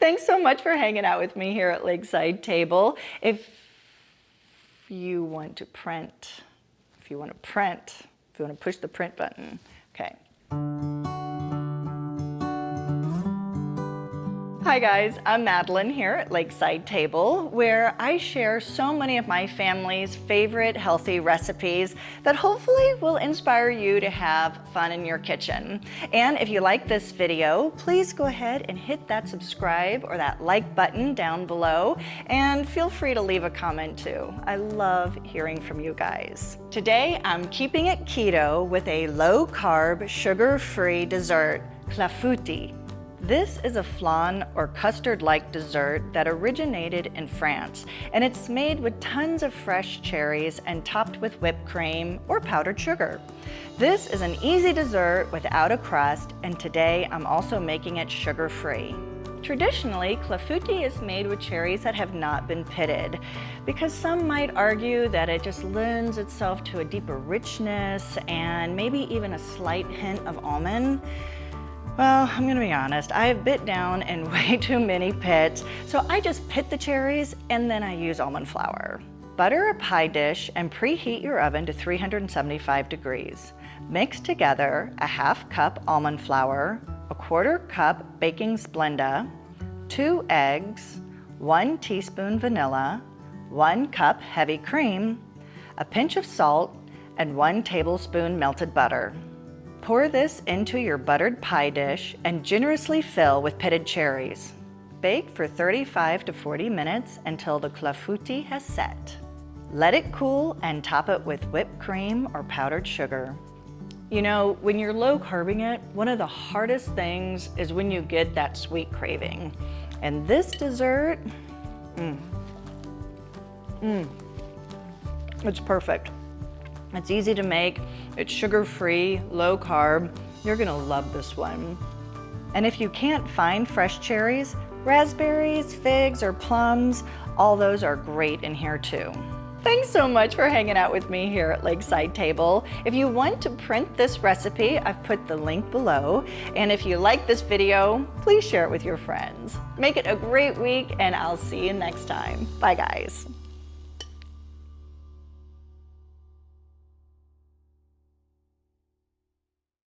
Thanks so much for hanging out with me here at Lakeside Table. If you want to push the print button, okay. Hi guys, I'm Madeline here at Lakeside Table, where I share so many of my family's favorite healthy recipes that hopefully will inspire you to have fun in your kitchen. And if you like this video, please go ahead and hit that subscribe or that like button down below, and feel free to leave a comment too. I love hearing from you guys. Today, I'm keeping it keto with a low-carb, sugar-free dessert, Clafoutis. This is a flan or custard-like dessert that originated in France, and it's made with tons of fresh cherries and topped with whipped cream or powdered sugar. This is an easy dessert without a crust, and today I'm also making it sugar-free. Traditionally, Clafoutis is made with cherries that have not been pitted, because some might argue that it just lends itself to a deeper richness and maybe even a slight hint of almond. Well, I'm gonna be honest, I have bit down in way too many pits, so I just pit the cherries and then I use almond flour. Butter a pie dish and preheat your oven to 375 degrees. Mix together a ½ cup almond flour, a ¼ cup baking splenda, 2 eggs, 1 teaspoon vanilla, 1 cup heavy cream, a pinch of salt, and 1 tablespoon melted butter. Pour this into your buttered pie dish and generously fill with pitted cherries. Bake for 35 to 40 minutes until the clafoutis has set. Let it cool and top it with whipped cream or powdered sugar. You know, when you're low-carbing it, one of the hardest things is when you get that sweet craving. And this dessert, it's perfect. It's easy to make, it's sugar-free, low-carb. You're gonna love this one. And if you can't find fresh cherries, raspberries, figs, or plums, all those are great in here too. Thanks so much for hanging out with me here at Lakeside Table. If you want to print this recipe, I've put the link below. And if you like this video, please share it with your friends. Make it a great week, and I'll see you next time. Bye guys.